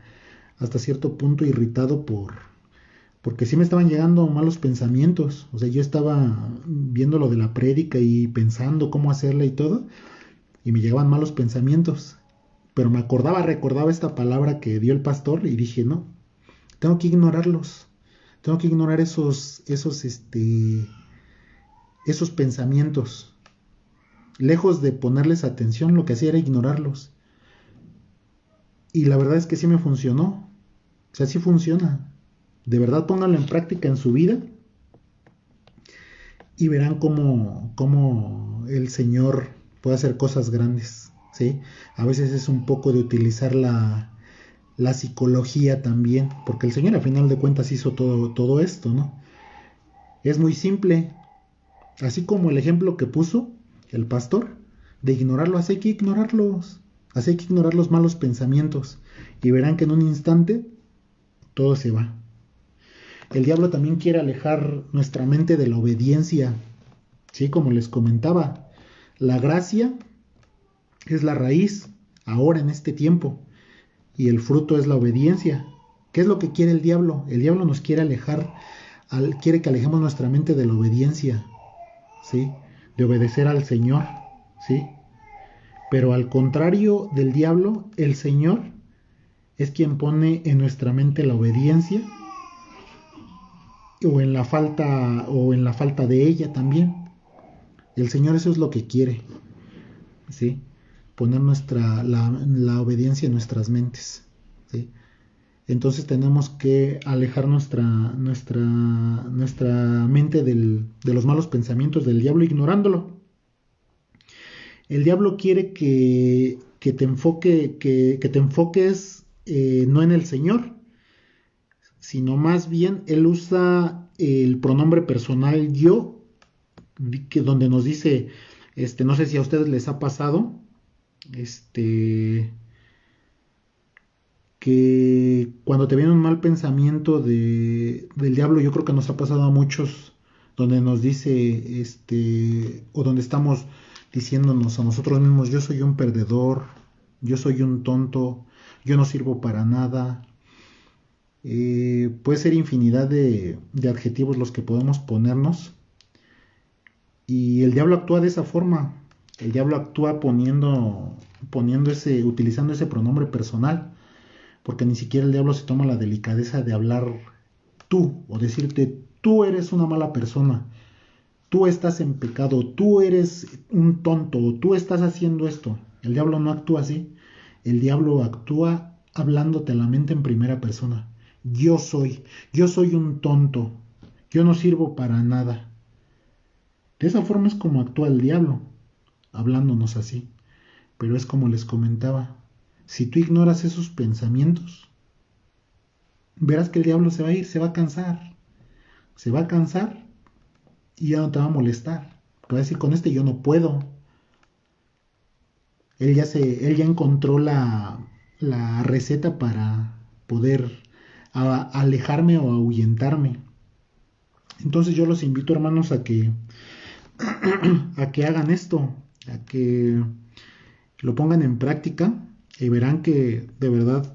[SPEAKER 1] hasta cierto punto irritado porque sí me estaban llegando malos pensamientos. O sea, yo estaba viendo lo de la prédica y pensando cómo hacerla y todo, y me llegaban malos pensamientos. Pero recordaba esta palabra que dio el pastor y dije, no, tengo que ignorarlos. Tengo que ignorar esos pensamientos. Lejos de ponerles atención, lo que hacía era ignorarlos. Y la verdad es que sí me funcionó. O sea, sí funciona. De verdad pónganlo en práctica en su vida y verán cómo el Señor puede hacer cosas grandes, ¿sí? A veces es un poco de utilizar la psicología también, porque el Señor al final de cuentas hizo todo esto, ¿no? Es muy simple, así como el ejemplo que puso el pastor, de ignorarlo, así hay que ignorarlos, así hay que ignorar los malos pensamientos, y verán que en un instante todo se va. El diablo también quiere alejar nuestra mente de la obediencia, ¿sí? Como les comentaba, la gracia es la raíz ahora en este tiempo y el fruto es la obediencia. ¿Qué es lo que quiere el diablo? El diablo nos quiere alejar, quiere que alejemos nuestra mente de la obediencia, ¿sí? De obedecer al Señor, ¿sí? Pero al contrario del diablo, el Señor es quien pone en nuestra mente la obediencia o en la falta de ella también. El Señor eso es lo que quiere, ¿sí? Poner la obediencia en nuestras mentes, ¿sí? Entonces tenemos que alejar nuestra mente de los malos pensamientos del diablo ignorándolo. El diablo quiere que te enfoques no en el Señor, sino más bien él usa el pronombre personal yo, donde nos dice, no sé si a ustedes les ha pasado, que cuando te viene un mal pensamiento del diablo, yo creo que nos ha pasado a muchos, donde nos dice, o donde estamos diciéndonos a nosotros mismos, yo soy un perdedor, yo soy un tonto, yo no sirvo para nada. Puede ser infinidad de adjetivos los que podemos ponernos. Y el diablo actúa de esa forma. El diablo actúa utilizando ese pronombre personal. Porque ni siquiera el diablo se toma la delicadeza de hablar tú o decirte tú eres una mala persona, tú estás en pecado, tú eres un tonto, tú estás haciendo esto. El diablo no actúa así. El diablo actúa hablándote a la mente en primera persona. Yo soy un tonto, yo no sirvo para nada. De esa forma es como actúa el diablo, hablándonos así. Pero es como les comentaba, si tú ignoras esos pensamientos, verás que el diablo se va a ir, se va a cansar y ya no te va a molestar. Te va a decir, con este yo no puedo. Él ya encontró la receta para poder alejarme o ahuyentarme. Entonces yo los invito, hermanos, a que hagan esto, a que lo pongan en práctica y verán que de verdad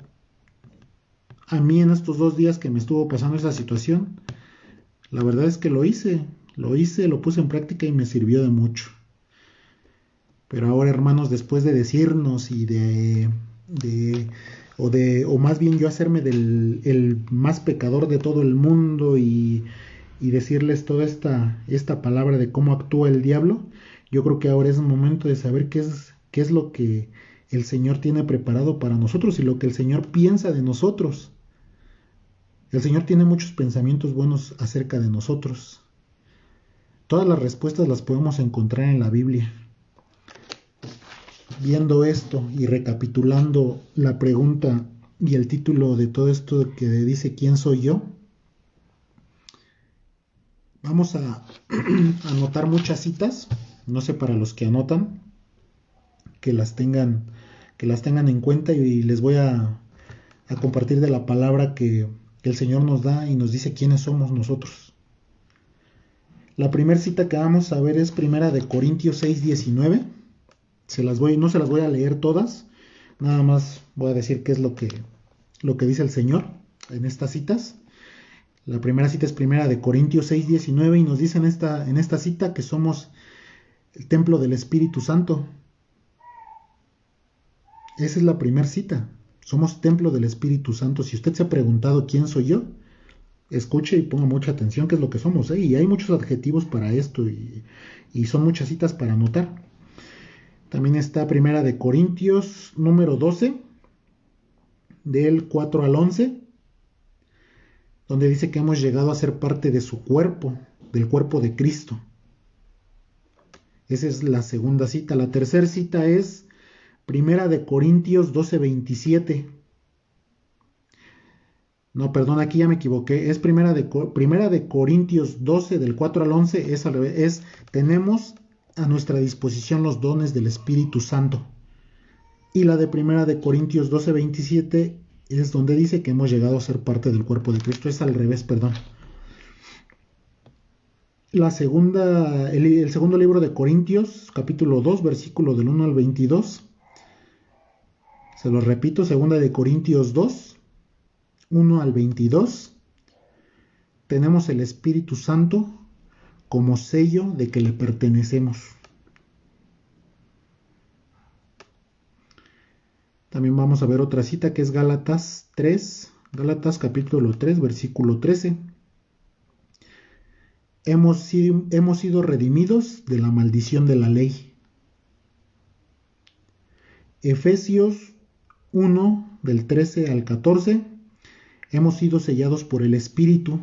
[SPEAKER 1] a mí en estos 2 días que me estuvo pasando esa situación, la verdad es que lo puse en práctica y me sirvió de mucho. Pero ahora, hermanos, después de decirnos y o más bien yo hacerme el más pecador de todo el mundo y decirles toda esta palabra de cómo actúa el diablo, yo creo que ahora es el momento de saber qué es lo que el Señor tiene preparado para nosotros y lo que el Señor piensa de nosotros. El Señor tiene muchos pensamientos buenos acerca de nosotros. Todas las respuestas las podemos encontrar en la Biblia. Viendo esto y recapitulando la pregunta y el título de todo esto que dice ¿quién soy yo? Vamos a anotar muchas citas, no sé, para los que anotan, que las tengan en cuenta y les voy a compartir de la palabra que el Señor nos da y nos dice quiénes somos nosotros. La primera cita que vamos a ver es primera de Corintios 6:19. No se las voy a leer todas, Nada más voy a decir qué es lo que dice el Señor en estas citas. La primera cita es primera de Corintios 6:19 y nos dice en esta cita que somos el templo del Espíritu Santo. Esa es la primera cita. Somos templo del Espíritu Santo. Si usted se ha preguntado quién soy yo, escuche y ponga mucha atención qué es lo que somos. Y hay muchos adjetivos para esto y son muchas citas para anotar. También está primera de Corintios número 12, del 4 al 11, donde dice que hemos llegado a ser parte de su cuerpo, del cuerpo de Cristo. Esa es la segunda cita. La tercera cita es primera de Corintios 12:27. No, perdón, aquí ya me equivoqué. Es primera de Corintios 12, del 4 al 11. Es al revés. Tenemos a nuestra disposición los dones del Espíritu Santo. Y la de primera de Corintios 12:27 es donde dice que hemos llegado a ser parte del cuerpo de Cristo. Es al revés, perdón. El segundo libro de Corintios, capítulo 2, versículo del 1 al 22. Se lo repito, segunda de Corintios 2, 1 al 22. Tenemos el Espíritu Santo como sello de que le pertenecemos. También vamos a ver otra cita que es Gálatas 3, Gálatas capítulo 3, versículo 13. Hemos sido redimidos de la maldición de la ley. Efesios 1, del 13 al 14. Hemos sido sellados por el Espíritu.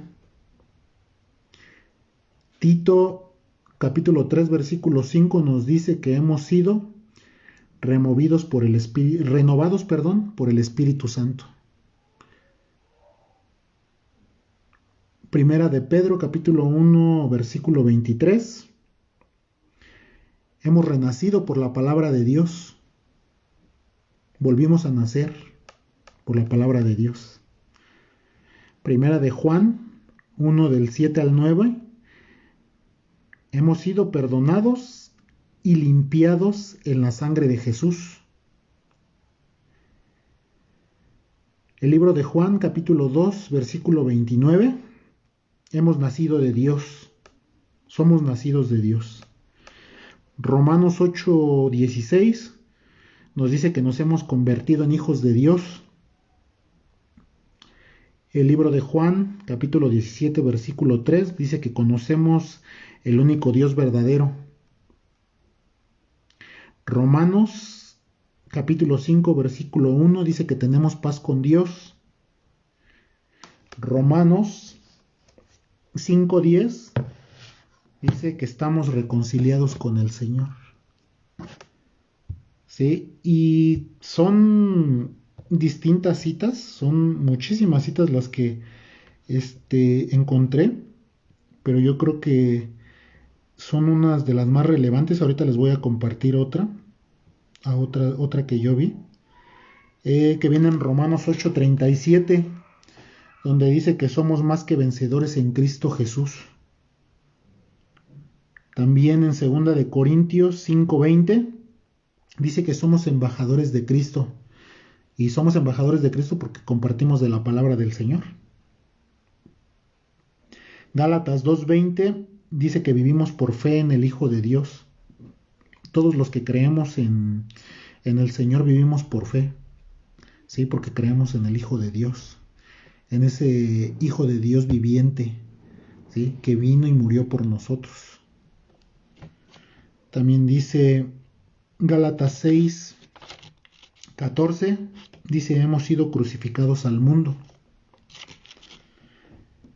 [SPEAKER 1] Tito capítulo 3, versículo 5 nos dice que hemos sido renovados por el Espíritu Santo. Primera de Pedro capítulo 1, versículo 23. Hemos renacido por la palabra de Dios. Volvimos a nacer por la palabra de Dios. Primera de Juan 1, del 7 al 9. Hemos sido perdonados y limpiados en la sangre de Jesús. El libro de Juan capítulo 2, versículo 29. Hemos nacido de Dios. Somos nacidos de Dios. Romanos 8:16 nos dice que nos hemos convertido en hijos de Dios. El libro de Juan, capítulo 17, versículo 3, dice que conocemos el único Dios verdadero. Romanos, capítulo 5, versículo 1, dice que tenemos paz con Dios. Romanos 5:10 dice que estamos reconciliados con el Señor. ¿Sí? Y son distintas citas, son muchísimas citas las que encontré, pero yo creo que son unas de las más relevantes. Ahorita les voy a compartir otra que yo vi, que viene en Romanos 8:37, donde dice que somos más que vencedores en Cristo Jesús. También en 2 de Corintios 5:20 dice que somos embajadores de Cristo. Y somos embajadores de Cristo porque compartimos de la palabra del Señor. Gálatas 2:20 dice que vivimos por fe en el Hijo de Dios. Todos los que creemos en el Señor vivimos por fe. Sí, porque creemos en el Hijo de Dios. En ese Hijo de Dios viviente, ¿sí?, que vino y murió por nosotros. También dice Gálatas 6:14, dice hemos sido crucificados al mundo.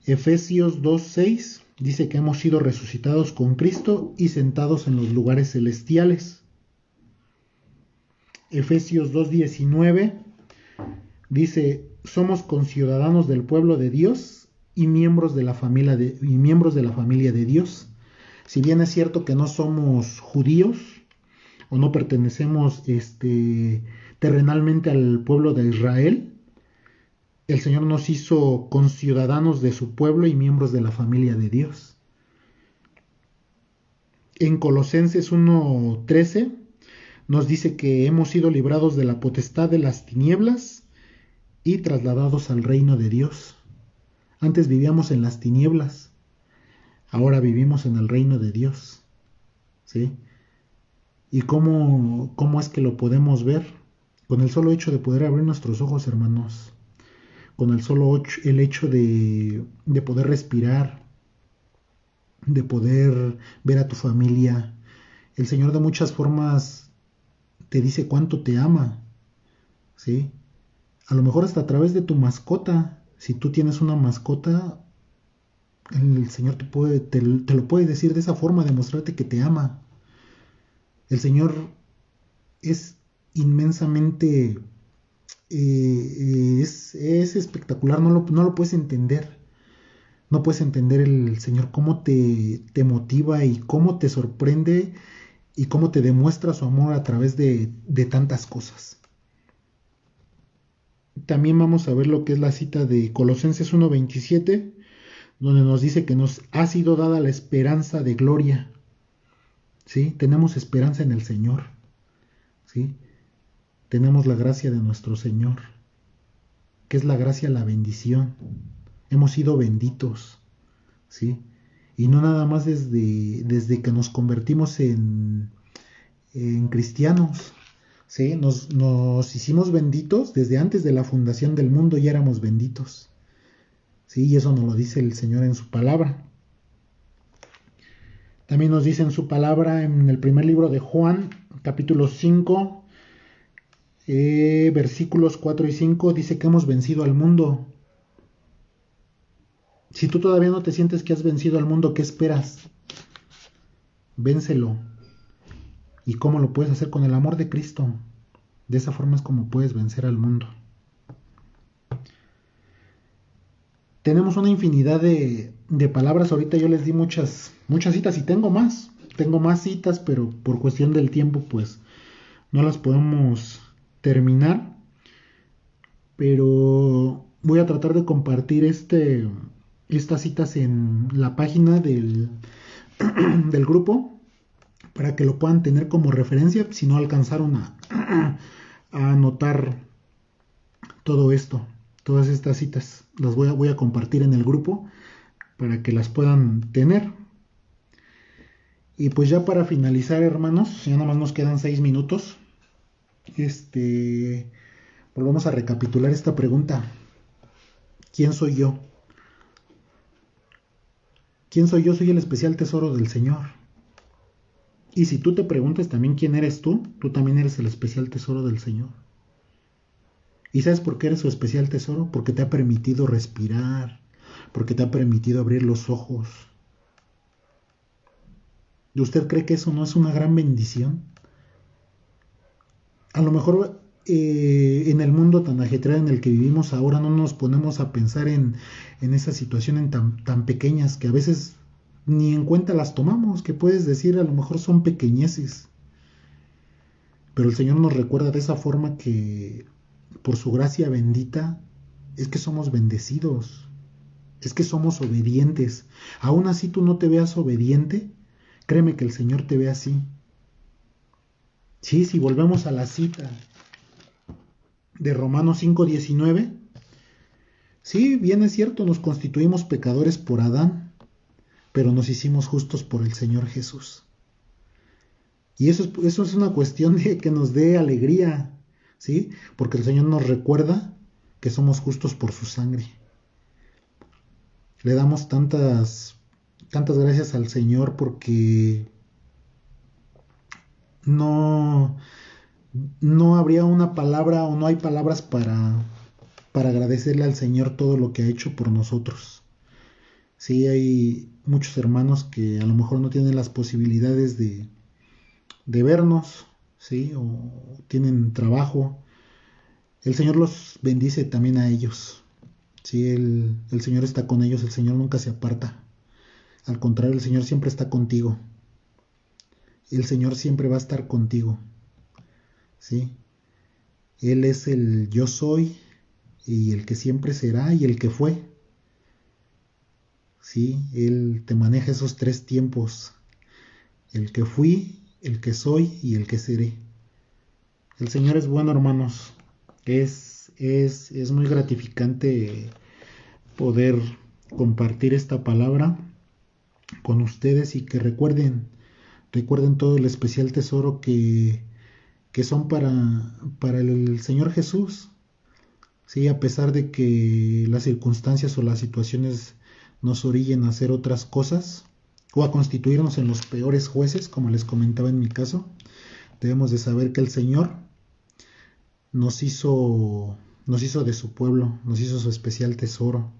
[SPEAKER 1] Efesios 2:6 dice que hemos sido resucitados con Cristo y sentados en los lugares celestiales. Efesios 2:19 dice somos conciudadanos del pueblo de Dios y miembros de la familia de Dios. Si bien es cierto que no somos judíos o no pertenecemos terrenalmente al pueblo de Israel, el Señor nos hizo conciudadanos de su pueblo y miembros de la familia de Dios. En Colosenses 1:13 nos dice que hemos sido librados de la potestad de las tinieblas y trasladados al reino de Dios. Antes vivíamos en las tinieblas, ahora vivimos en el reino de Dios. ¿Sí? ¿Y cómo es que lo podemos ver? Con el solo hecho de poder abrir nuestros ojos, hermanos. Con el hecho de poder respirar, de poder ver a tu familia. El Señor de muchas formas te dice cuánto te ama. ¿Sí? A lo mejor hasta a través de tu mascota. Si tú tienes una mascota, el Señor te lo puede decir de esa forma, demostrarte que te ama. El Señor es inmensamente, es espectacular, no lo puedes entender. No puedes entender el Señor cómo te motiva y cómo te sorprende y cómo te demuestra su amor a través de tantas cosas. También vamos a ver lo que es la cita de Colosenses 1:27, donde nos dice que nos ha sido dada la esperanza de gloria. ¿Sí? Tenemos esperanza en el Señor. ¿Sí? Tenemos la gracia de nuestro Señor, que es la gracia, la bendición. Hemos sido benditos. ¿Sí? Y no nada más desde que nos convertimos en cristianos. ¿Sí? Nos hicimos benditos desde antes de la fundación del mundo, ya éramos benditos. ¿Sí? Y eso nos lo dice el Señor en su palabra. También nos dice en su palabra en el primer libro de Juan, capítulo 5, versículos 4 y 5, dice que hemos vencido al mundo. Si tú todavía no te sientes que has vencido al mundo, ¿qué esperas? Vénselo. ¿Y cómo lo puedes hacer? Con el amor de Cristo. De esa forma es como puedes vencer al mundo. Tenemos una infinidad de palabras. Ahorita yo les di muchas citas y tengo más. Tengo más citas, pero por cuestión del tiempo, pues no las podemos terminar. Pero voy a tratar de compartir estas citas en la página del grupo para que lo puedan tener como referencia si no alcanzaron a anotar todo esto. Todas estas citas las voy a compartir en el grupo para que las puedan tener. Y pues ya para finalizar, hermanos, ya nada más nos quedan 6 minutos. Volvemos a recapitular esta pregunta. ¿Quién soy yo? ¿Quién soy yo? Soy el especial tesoro del Señor. Y si tú te preguntas también quién eres tú también eres el especial tesoro del Señor. ¿Y sabes por qué eres su especial tesoro? Porque te ha permitido respirar, porque te ha permitido abrir los ojos. ¿Y usted cree que eso no es una gran bendición? A lo mejor en el mundo tan ajetreado en el que vivimos ahora no nos ponemos a pensar en esas situaciones tan pequeñas que a veces ni en cuenta las tomamos, que puedes decir a lo mejor son pequeñeces. Pero el Señor nos recuerda de esa forma que por su gracia bendita es que somos bendecidos, es que somos obedientes. Aún así tú no te veas obediente, créeme que el Señor te ve así. Sí, si volvemos a la cita de Romanos 5:19, sí, bien es cierto, nos constituimos pecadores por Adán, pero nos hicimos justos por el Señor Jesús. Y eso es una cuestión de que nos dé alegría, ¿sí? Porque el Señor nos recuerda que somos justos por su sangre. Le damos tantas gracias al Señor porque no habría una palabra o no hay palabras para agradecerle al Señor todo lo que ha hecho por nosotros. Sí, hay muchos hermanos que a lo mejor no tienen las posibilidades de vernos, ¿sí? O tienen trabajo. El Señor los bendice también a ellos. Sí, el Señor está con ellos, el Señor nunca se aparta. Al contrario, el Señor siempre está contigo. El Señor siempre va a estar contigo. ¿Sí? Él es el yo soy y el que siempre será y el que fue. ¿Sí? Él te maneja esos 3 tiempos. El que fui, el que soy y el que seré. El Señor es bueno, hermanos. Es muy gratificante poder compartir esta palabra con ustedes y que recuerden todo el especial tesoro que son para el Señor Jesús. Sí, a pesar de que las circunstancias o las situaciones nos orillen a hacer otras cosas o a constituirnos en los peores jueces, como les comentaba en mi caso, debemos de saber que el Señor nos hizo de su pueblo, nos hizo su especial tesoro,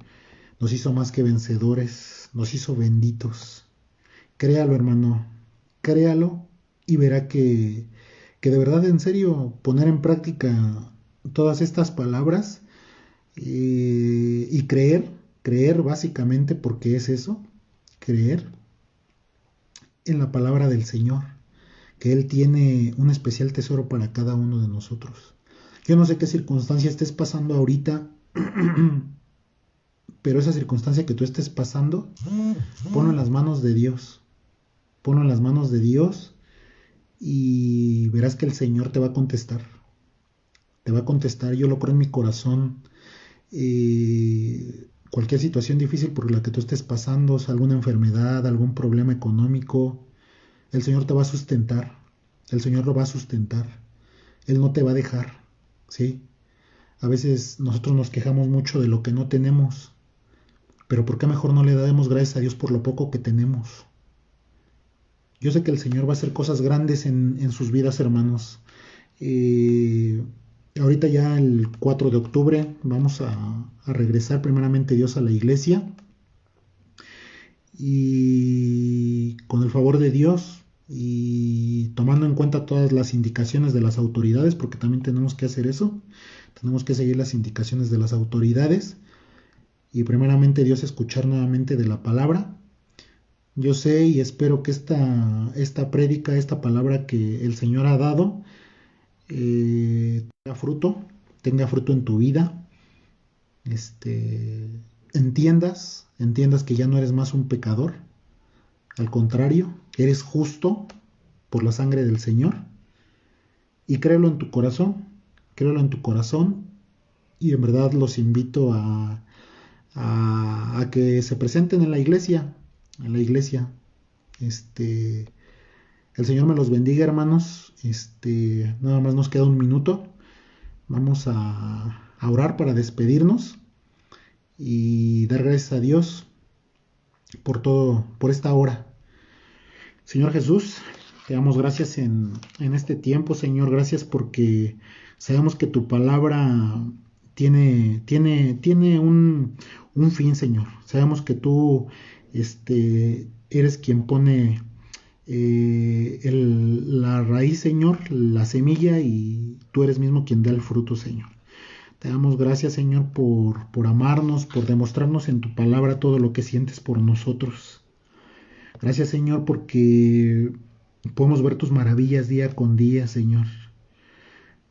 [SPEAKER 1] nos hizo más que vencedores, nos hizo benditos. Créalo, hermano, créalo y verá que de verdad, en serio, poner en práctica todas estas palabras y creer básicamente, porque es eso, creer en la palabra del Señor, que Él tiene un especial tesoro para cada uno de nosotros. Yo no sé qué circunstancia estés pasando ahorita, pero esa circunstancia que tú estés pasando, ponlo en las manos de Dios. Ponlo en las manos de Dios y verás que el Señor te va a contestar. Te va a contestar, yo lo creo en mi corazón. Cualquier situación difícil por la que tú estés pasando, alguna enfermedad, algún problema económico, el Señor te va a sustentar. El Señor lo va a sustentar. Él no te va a dejar, ¿sí? A veces nosotros nos quejamos mucho de lo que no tenemos, pero ¿por qué mejor no le damos gracias a Dios por lo poco que tenemos? Yo sé que el Señor va a hacer cosas grandes en sus vidas, hermanos. Ahorita ya el 4 de octubre vamos a regresar primeramente Dios a la iglesia. Y con el favor de Dios y tomando en cuenta todas las indicaciones de las autoridades, porque también tenemos que hacer eso, tenemos que seguir las indicaciones de las autoridades y primeramente Dios escuchar nuevamente de la palabra. Yo sé y espero que esta prédica, esta palabra que el Señor ha dado, tenga fruto en tu vida. Entiendas que ya no eres más un pecador. Al contrario, eres justo por la sangre del Señor. Y créelo en tu corazón. Créelo en tu corazón. Y en verdad los invito a que se presenten en la iglesia. El Señor me los bendiga, hermanos. Nada más nos queda un minuto. Vamos a orar para despedirnos y dar gracias a Dios por todo, por esta hora. Señor Jesús, te damos gracias en este tiempo, Señor. Gracias porque sabemos que tu palabra tiene un fin, Señor. Sabemos que tú eres quien pone la raíz, Señor, la semilla, y tú eres mismo quien da el fruto, Señor. Te damos gracias, Señor, por amarnos, por demostrarnos en tu palabra todo lo que sientes por nosotros. Gracias, Señor, porque podemos ver tus maravillas día con día, Señor.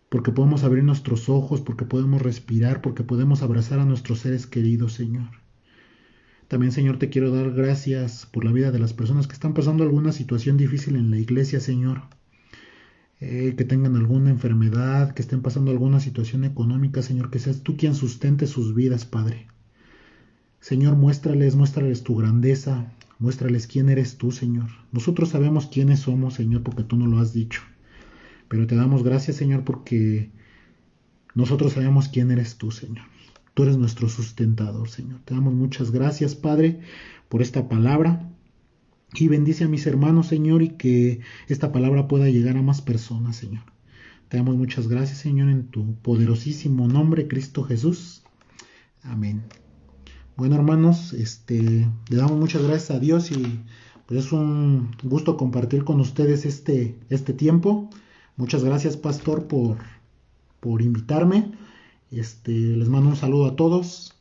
[SPEAKER 1] Porque podemos abrir nuestros ojos, porque podemos respirar, porque podemos abrazar a nuestros seres queridos, Señor. También, Señor, te quiero dar gracias por la vida de las personas que están pasando alguna situación difícil en la iglesia, Señor. Que tengan alguna enfermedad, que estén pasando alguna situación económica, Señor, que seas tú quien sustente sus vidas, Padre. Señor, muéstrales tu grandeza, muéstrales quién eres tú, Señor. Nosotros sabemos quiénes somos, Señor, porque tú nos lo has dicho. Pero te damos gracias, Señor, porque nosotros sabemos quién eres tú, Señor. Tú eres nuestro sustentador, Señor. Te damos muchas gracias, Padre, por esta palabra. Y bendice a mis hermanos, Señor, y que esta palabra pueda llegar a más personas, Señor. Te damos muchas gracias, Señor, en tu poderosísimo nombre, Cristo Jesús. Amén. Bueno, hermanos, le damos muchas gracias a Dios y pues es un gusto compartir con ustedes este tiempo. Muchas gracias, pastor, por invitarme. Les mando un saludo a todos.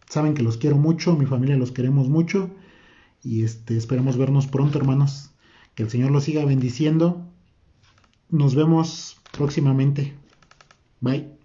[SPEAKER 1] Saben que los quiero mucho, mi familia los queremos mucho. Y esperemos vernos pronto, hermanos. Que el Señor los siga bendiciendo. Nos vemos próximamente. Bye.